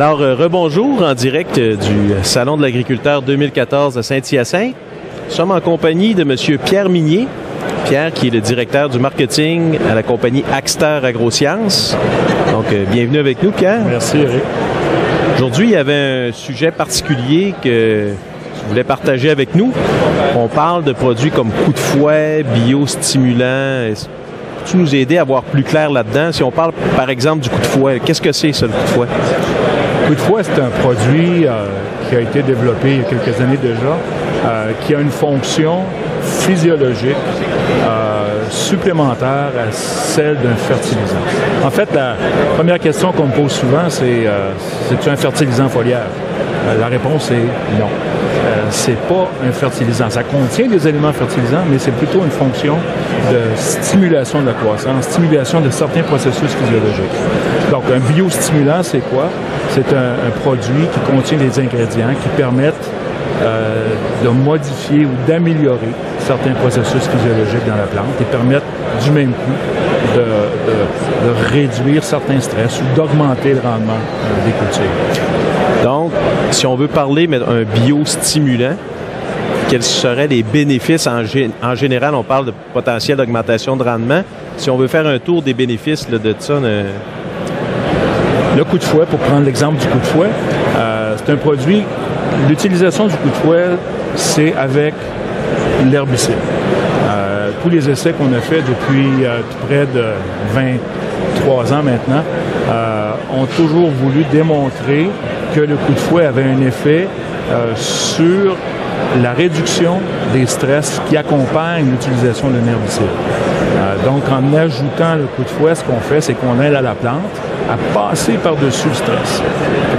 Alors, rebonjour en direct du Salon de l'agriculteur 2014 à Saint-Hyacinthe. Nous sommes en compagnie de M. Pierre Minier. Pierre, qui est le directeur du marketing à la compagnie Axter Agrosciences. Donc, bienvenue avec nous, Pierre. Merci, Eric. Aujourd'hui, il y avait un sujet particulier que tu voulais partager avec nous. On parle de produits comme coup de fouet, biostimulants. Peux-tu nous aider à voir plus clair là-dedans? Si on parle, par exemple, du coup de fouet, qu'est-ce que c'est, ça, le coup de fouet? Le coup de fouet, c'est un produit qui a été développé il y a quelques années déjà, qui a une fonction physiologique supplémentaire à celle d'un fertilisant. En fait, la première question qu'on me pose souvent, c'est-tu un fertilisant foliaire? La réponse est non. C'est pas un fertilisant. Ça contient des éléments fertilisants, mais c'est plutôt une fonction de stimulation de la croissance, stimulation de certains processus physiologiques. Donc, un biostimulant, c'est quoi? C'est un produit qui contient des ingrédients qui permettent de modifier ou d'améliorer certains processus physiologiques dans la plante et permettent du même coup de réduire certains stress ou d'augmenter le rendement des cultures. Donc, si on veut parler d'un biostimulant, quels seraient les bénéfices en général? On parle de potentiel d'augmentation de rendement. Si on veut faire un tour des bénéfices là, de ça... Le coup de fouet, pour prendre l'exemple du coup de fouet, c'est un produit... L'utilisation du coup de fouet, c'est avec l'herbicide. Tous les essais qu'on a faits depuis près de 23 ans maintenant ont toujours voulu démontrer que le coup de fouet avait un effet sur la réduction des stress qui accompagnent l'utilisation d'un herbicide. Donc, en ajoutant le coup de fouet, ce qu'on fait, c'est qu'on aide à la plante à passer par-dessus le stress.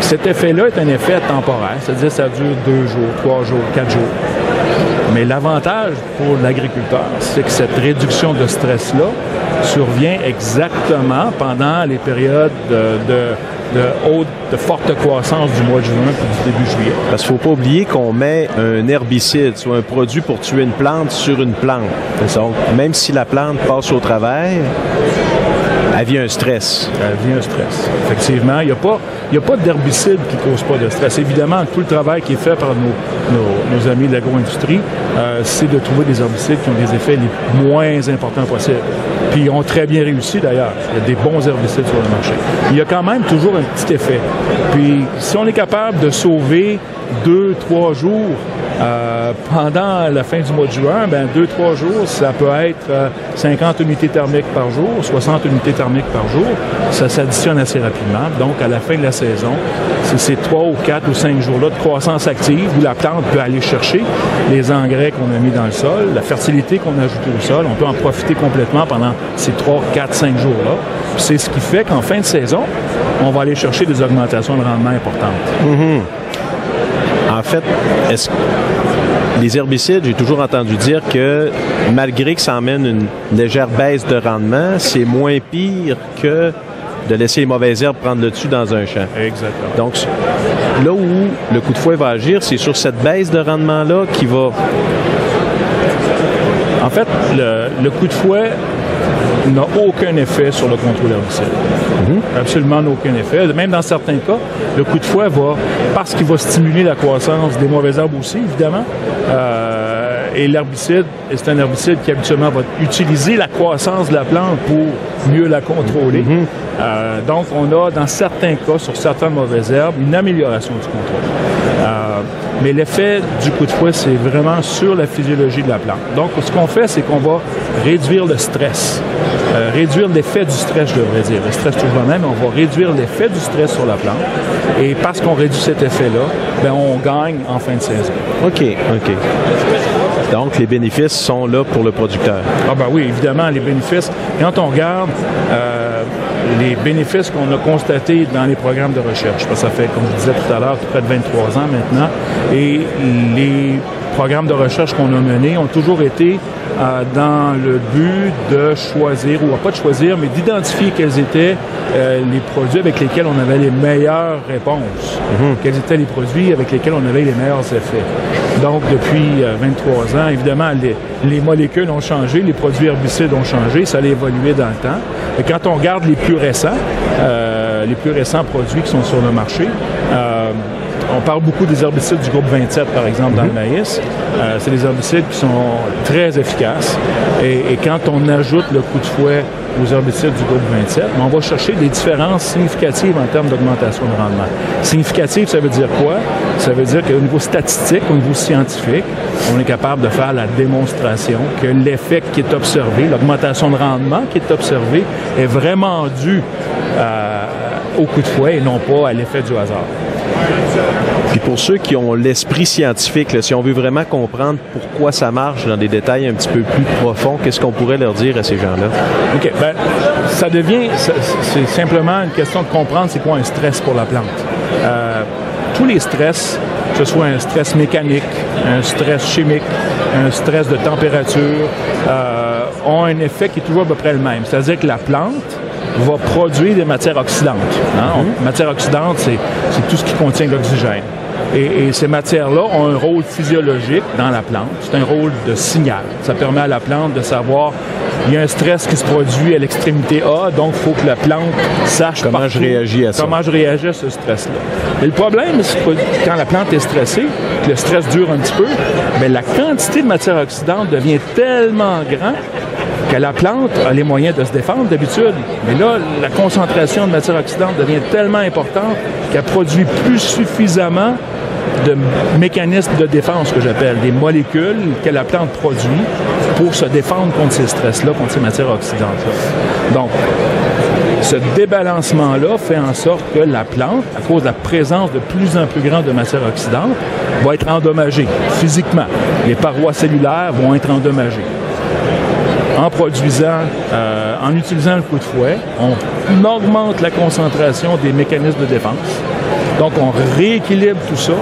Cet effet-là est un effet temporaire, c'est-à-dire que ça dure 2 jours, 3 jours, 4 jours. Mais l'avantage pour l'agriculteur, c'est que cette réduction de stress-là survient exactement pendant les périodes de forte croissance du mois de juin et du début juillet. Parce qu'il ne faut pas oublier qu'on met un herbicide, soit un produit pour tuer une plante sur une plante. Donc, même si la plante passe au travers, elle vit un stress. Elle vit un stress. Effectivement, il n'y a pas d'herbicide qui ne cause pas de stress. Évidemment, tout le travail qui est fait par nos amis de l'agro-industrie, c'est de trouver des herbicides qui ont des effets les moins importants possibles. Puis ils ont très bien réussi d'ailleurs. Il y a des bons herbicides sur le marché. Il y a quand même toujours un petit effet. Puis si on est capable de sauver 2-3 jours pendant la fin du mois de juin, 2-3 jours, ça peut être 50 unités thermiques par jour, 60 unités thermiques par jour. Ça s'additionne assez rapidement. Donc, à la fin de la saison, c'est ces 3 ou 4 ou 5 jours-là de croissance active où la plante peut aller chercher les engrais qu'on a mis dans le sol, la fertilité qu'on a ajoutée au sol. On peut en profiter complètement pendant ces 3, 4, 5 jours-là. Puis c'est ce qui fait qu'en fin de saison, on va aller chercher des augmentations de rendement importantes. Mm-hmm. En fait, les herbicides, j'ai toujours entendu dire que malgré que ça emmène une légère baisse de rendement, c'est moins pire que de laisser les mauvaises herbes prendre le dessus dans un champ. Exactement. Donc, là où le coup de fouet va agir, c'est sur cette baisse de rendement-là qui va... En fait, le coup de fouet n'a aucun effet sur le contrôle herbicide. Absolument aucun effet. Même dans certains cas, le coup de fouet va, parce qu'il va stimuler la croissance des mauvaises herbes aussi, évidemment, et l'herbicide, c'est un herbicide qui habituellement va utiliser la croissance de la plante pour mieux la contrôler. Donc, on a, dans certains cas, sur certaines mauvaises herbes, une amélioration du contrôle. Mais l'effet du coup de fouet, c'est vraiment sur la physiologie de la plante. Donc, ce qu'on fait, c'est qu'on va réduire le stress. Réduire l'effet du stress, je devrais dire. Le stress toujours le même, on va réduire l'effet du stress sur la plante. Et parce qu'on réduit cet effet-là, on gagne en fin de saison. OK. Donc, les bénéfices sont là pour le producteur. Oui, évidemment, les bénéfices. Quand on regarde les bénéfices qu'on a constatés dans les programmes de recherche, parce que ça fait, comme je disais tout à l'heure, près de 23 ans maintenant, et les programmes de recherche qu'on a menés ont toujours été dans le but de choisir, ou pas de choisir, mais d'identifier quels étaient les produits avec lesquels on avait les meilleures réponses. Quels étaient les produits avec lesquels on avait les meilleurs effets. Donc, depuis 23 ans, évidemment, les molécules ont changé, les produits herbicides ont changé, ça a évolué dans le temps. Et quand on regarde les plus récents produits qui sont sur le marché, on parle beaucoup des herbicides du groupe 27, par exemple, dans le maïs. C'est des herbicides qui sont très efficaces. Et quand on ajoute le coup de fouet aux herbicides du groupe 27, on va chercher des différences significatives en termes d'augmentation de rendement. Significative, ça veut dire quoi? Ça veut dire qu'au niveau statistique, au niveau scientifique, on est capable de faire la démonstration que l'effet qui est observé, l'augmentation de rendement qui est observée, est vraiment due au coup de fouet et non pas à l'effet du hasard. Puis pour ceux qui ont l'esprit scientifique, là, si on veut vraiment comprendre pourquoi ça marche dans des détails un petit peu plus profonds, qu'est-ce qu'on pourrait leur dire à ces gens-là? OK. Ben, c'est simplement une question de comprendre c'est quoi un stress pour la plante. Tous les stress, que ce soit un stress mécanique, un stress chimique, un stress de température, ont un effet qui est toujours à peu près le même. C'est-à-dire que la plante va produire des matières oxydantes. Hein? Matières oxydantes, c'est tout ce qui contient de l'oxygène. Et ces matières-là ont un rôle physiologique dans la plante. C'est un rôle de signal. Ça permet à la plante de savoir il y a un stress qui se produit à l'extrémité A, donc il faut que la plante sache comment je réagis à ça. Comment je réagis à ce stress-là. Mais le problème, c'est que quand la plante est stressée, que le stress dure un petit peu, bien, la quantité de matière oxydante devient tellement grande que la plante a les moyens de se défendre d'habitude. Mais là, la concentration de matière oxydante devient tellement importante qu'elle produit plus suffisamment de mécanismes de défense que j'appelle, des molécules que la plante produit pour se défendre contre ces stress-là, contre ces matières oxydantes-là. Donc, ce débalancement-là fait en sorte que la plante, à cause de la présence de plus en plus grande de matière oxydante, va être endommagée physiquement. Les parois cellulaires vont être endommagées. En utilisant le coup de fouet, on augmente la concentration des mécanismes de défense. Donc, on rééquilibre tout ça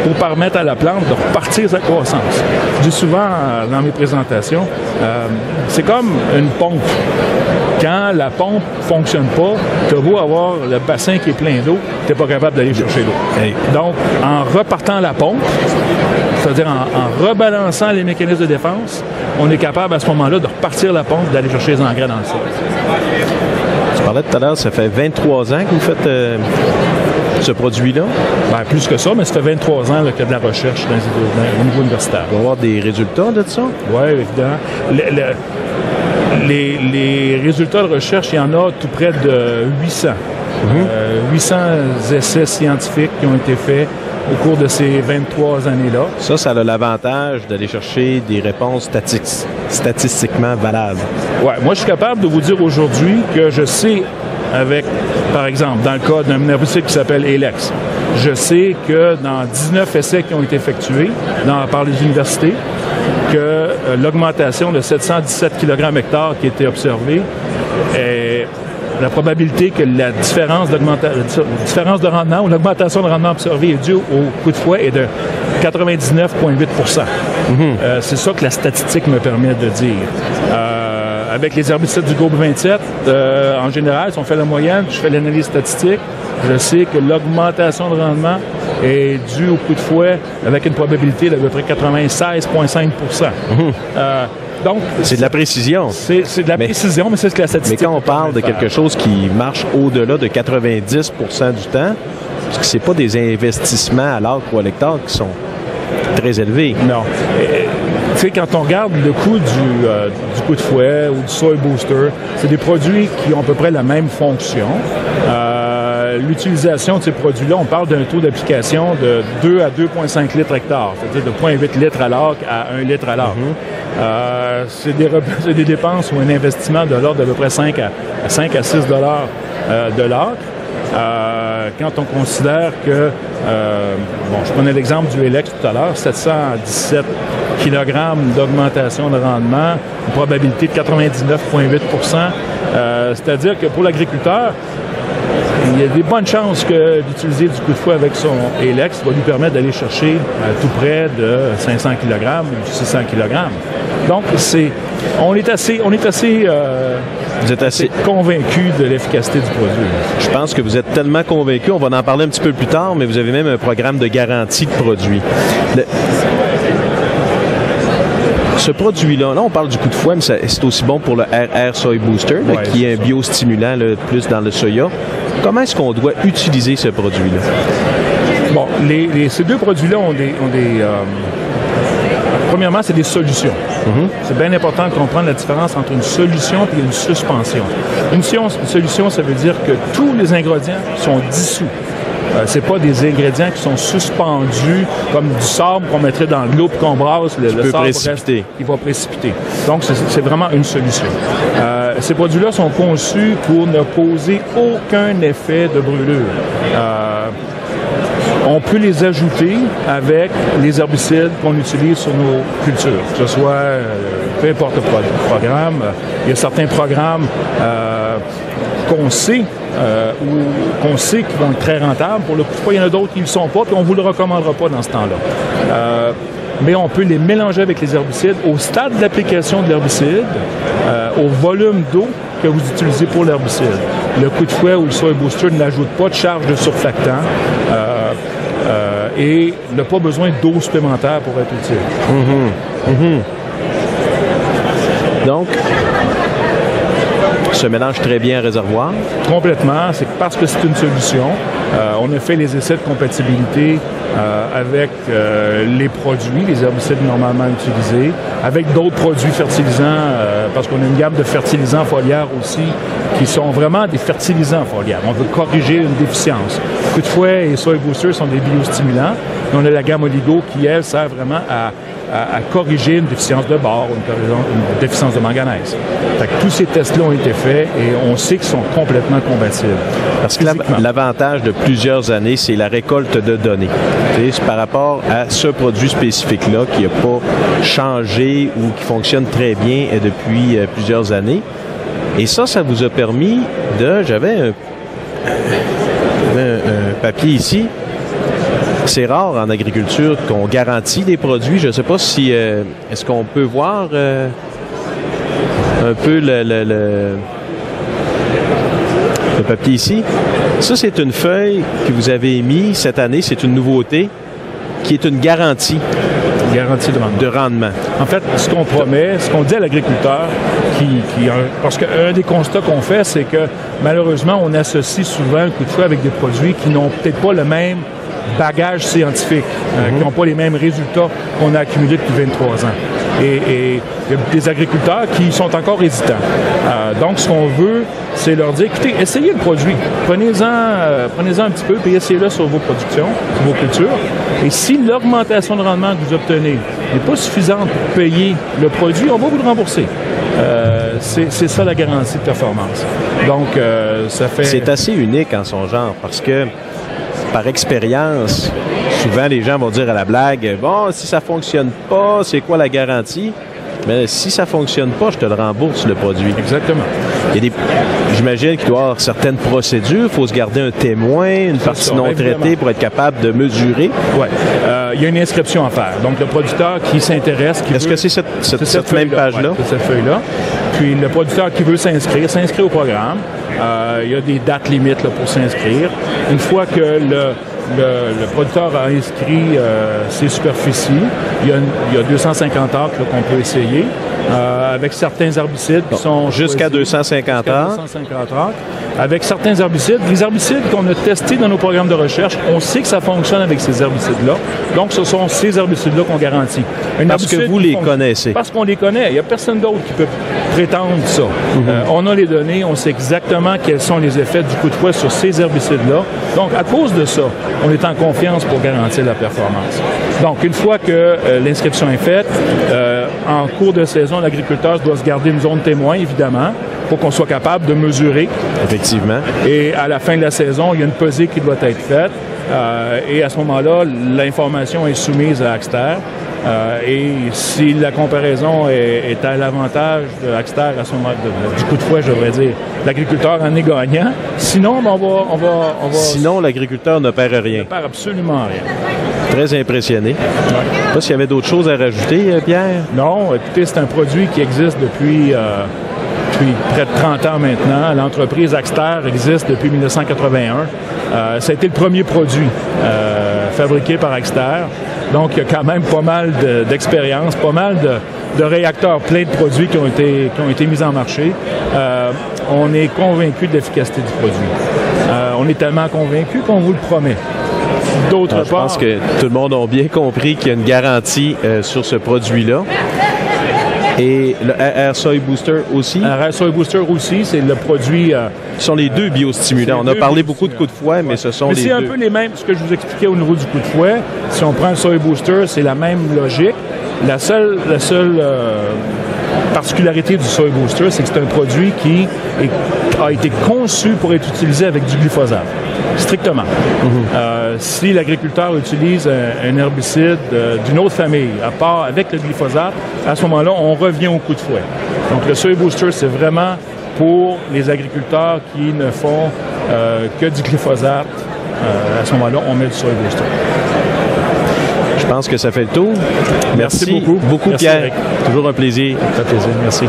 pour permettre à la plante de repartir sa croissance. Je dis souvent dans mes présentations, c'est comme une pompe. Quand la pompe ne fonctionne pas, tu as beau avoir le bassin qui est plein d'eau, tu n'es pas capable d'aller chercher l'eau. Hey. Donc, en repartant la pompe, c'est-à-dire en rebalançant les mécanismes de défense, on est capable à ce moment-là de repartir la pompe, d'aller chercher les engrais dans le sol. Tu parlais tout à l'heure, ça fait 23 ans que vous faites ce produit-là? Bien, plus que ça, mais ça fait 23 ans qu'il y a de la recherche au niveau universitaire. On va avoir des résultats de ça? Oui, évidemment. Les résultats de recherche, il y en a tout près de 800. 800 essais scientifiques qui ont été faits au cours de ces 23 années-là. Ça a l'avantage d'aller chercher des réponses statistiquement valables. Oui, moi, je suis capable de vous dire aujourd'hui que je sais, par exemple, dans le cas d'un herbicide qui s'appelle Elex, je sais que dans 19 essais qui ont été effectués par les universités, que l'augmentation de 717 kg/hectare qui a été observée, la probabilité que la différence de rendement ou l'augmentation de rendement observée est due au coup de fouet est de 99,8 %. C'est ça que la statistique me permet de dire. Avec les herbicides du groupe 27, en général, si on fait la moyenne, je fais l'analyse statistique, je sais que l'augmentation de rendement est due au coup de fouet avec une probabilité d'à peu près 96,5 %. Donc, c'est de la précision. C'est de la précision, mais c'est ce que la statistique... Mais quand on parle de quelque chose qui marche au-delà de 90 % du temps, parce que c'est pas des investissements à l'acre ou à l'hectare qui sont très élevés. Non. Tu sais, quand on regarde le coût du coup de fouet ou du soil booster, c'est des produits qui ont à peu près la même fonction. L'utilisation de ces produits-là, on parle d'un taux d'application de 2 à 2,5 litres hectare, c'est-à-dire de 0,8 litres à l'acre à 1 litre à l'acre. C'est des dépenses ou un investissement de l'ordre d'à peu près 5 à 6 $ de l'acre. Quand on considère que, je prenais l'exemple du Elex tout à l'heure, 717 kg d'augmentation de rendement, une probabilité de 99,8 %. C'est-à-dire que pour l'agriculteur, il y a des bonnes chances que d'utiliser du coup de fouet avec son Elex va lui permettre d'aller chercher tout près de 500 kg ou 600 kg. Donc, on est assez vous êtes assez convaincu de l'efficacité du produit. Je pense que vous êtes tellement convaincu, on va en parler un petit peu plus tard, mais vous avez même un programme de garantie de produit. Ce produit-là, là, on parle du coup de fouet, mais c'est aussi bon pour le RR Soy Booster, là, qui est un biostimulant là, plus dans le soya. Comment est-ce qu'on doit utiliser ce produit-là? Bon, ces deux produits-là ont des premièrement, c'est des solutions. C'est bien important de comprendre la différence entre une solution et une suspension. Une solution, ça veut dire que tous les ingrédients sont dissous. C'est pas des ingrédients qui sont suspendus comme du sable qu'on mettrait dans l'eau et qu'on brasse. Le sable il va précipiter. Donc, c'est vraiment une solution. Ces produits-là sont conçus pour ne causer aucun effet de brûlure. On peut les ajouter avec les herbicides qu'on utilise sur nos cultures, que ce soit peu importe le programme. Il y a certains programmes qu'on sait qu'ils vont être très rentables. Pour le coup, il y en a d'autres qui ne le sont pas, puis on ne vous le recommandera pas dans ce temps-là. Mais on peut les mélanger avec les herbicides au stade d'application de l'herbicide, au volume d'eau que vous utilisez pour l'herbicide. Le coup de fouet ou le Soy Booster n'ajoute pas de charge de surfactant et n'a pas besoin d'eau supplémentaire pour être utile. Donc, se mélange très bien en réservoir. Complètement. C'est parce que c'est une solution. On a fait les essais de compatibilité avec les produits, les herbicides normalement utilisés, avec d'autres produits fertilisants, parce qu'on a une gamme de fertilisants foliaires aussi, qui sont vraiment des fertilisants foliaires. On veut corriger une déficience. Coup de fouet et Soy Booster sont des biostimulants. Et on a la gamme Oligo qui, elle, sert vraiment à corriger une déficience de bore, une déficience de manganèse. Fait que tous ces tests-là ont été faits et on sait qu'ils sont complètement compatibles. Parce que l'avantage de plusieurs années, c'est la récolte de données. C'est par rapport à ce produit spécifique-là qui n'a pas changé ou qui fonctionne très bien depuis plusieurs années. Et ça vous a permis de... J'avais un papier ici. C'est rare en agriculture qu'on garantit des produits. Je ne sais pas si... est-ce qu'on peut voir un peu le papier ici? Ça, c'est une feuille que vous avez émise cette année. C'est une nouveauté qui est une garantie. Garantie de rendement. En fait, ce qu'on promet, ce qu'on dit à l'agriculteur, parce qu'un des constats qu'on fait, c'est que malheureusement, on associe souvent le coup de fouet avec des produits qui n'ont peut-être pas le même bagage scientifique, qui n'ont pas les mêmes résultats qu'on a accumulés depuis 23 ans. Et il y a des agriculteurs qui sont encore hésitants. Donc, ce qu'on veut, c'est leur dire, écoutez, essayez le produit. Prenez-en un petit peu, puis essayez-le sur vos productions, sur vos cultures. Et si l'augmentation de rendement que vous obtenez n'est pas suffisante pour payer le produit, on va vous le rembourser. C'est ça la garantie de performance. Donc, ça fait... C'est assez unique en son genre, parce que par expérience, souvent les gens vont dire à la blague, bon, si ça fonctionne pas, c'est quoi la garantie? Mais si ça fonctionne pas, je te le rembourse, le produit. Exactement. J'imagine qu'il doit y avoir certaines procédures. Il faut se garder un témoin, une partie non traitée pour être capable de mesurer. Oui. Il y a une inscription à faire. Donc, le producteur qui s'intéresse... Est-ce que c'est cette même page-là? Oui, c'est cette feuille-là. Puis, le producteur qui veut s'inscrit au programme. Il y a des dates limites là, pour s'inscrire. Une fois que le producteur a inscrit ses superficies, il y a 250 acres qu'on peut essayer, avec certains herbicides qui sont... Jusqu'à 250 acres. Avec certains herbicides. Les herbicides qu'on a testés dans nos programmes de recherche, on sait que ça fonctionne avec ces herbicides-là. Donc, ce sont ces herbicides-là qu'on garantit. Parce que vous les connaissez. Parce qu'on les connaît. Il n'y a personne d'autre qui peut prétendre ça. On a les données, on sait exactement quels sont les effets du coup de fouet sur ces herbicides-là. Donc, à cause de ça, on est en confiance pour garantir la performance. Donc, une fois que l'inscription est faite, en cours de saison, l'agriculteur doit se garder une zone témoin, évidemment, pour qu'on soit capable de mesurer. Effectivement. Et à la fin de la saison, il y a une pesée qui doit être faite. Et à ce moment-là, l'information est soumise à Axter. Et si la comparaison est à l'avantage de Axter à ce moment du coup de fouet, je devrais dire, l'agriculteur en est gagnant. Sinon, on va... Sinon, l'agriculteur ne perd rien. Ne perd absolument rien. Très impressionné. Ouais. Je ne sais pas s'il y avait d'autres choses à rajouter, Pierre? Non, écoutez, c'est un produit qui existe depuis près de 30 ans maintenant. L'entreprise Axter existe depuis 1981. Ça a été le premier produit fabriqué par Axter. Donc, il y a quand même pas mal d'expérience, pas mal de réacteurs pleins de produits qui ont été mis en marché. On est convaincu de l'efficacité du produit. On est tellement convaincu qu'on vous le promet. D'autre part, je pense que tout le monde a bien compris qu'il y a une garantie sur ce produit-là. Et le Air Soy Booster aussi? Le Air Soy Booster aussi, c'est le produit... Ce sont les deux biostimulants. On a parlé beaucoup de coups de fouet, mais ce sont les deux. C'est un peu les mêmes, ce que je vous expliquais au niveau du coup de fouet. Si on prend le Soy Booster, c'est la même logique. La seule particularité du Soy Booster, c'est que c'est un produit qui a été conçu pour être utilisé avec du glyphosate. Strictement. Si l'agriculteur utilise un herbicide d'une autre famille, à part avec le glyphosate, à ce moment-là, on revient au coup de fouet. Donc, le Soy Booster, c'est vraiment pour les agriculteurs qui ne font que du glyphosate. À ce moment-là, on met du Soy Booster. Je pense que ça fait le tour. Merci beaucoup. Merci, Pierre. Eric. Toujours un plaisir. Ça fait plaisir. Merci.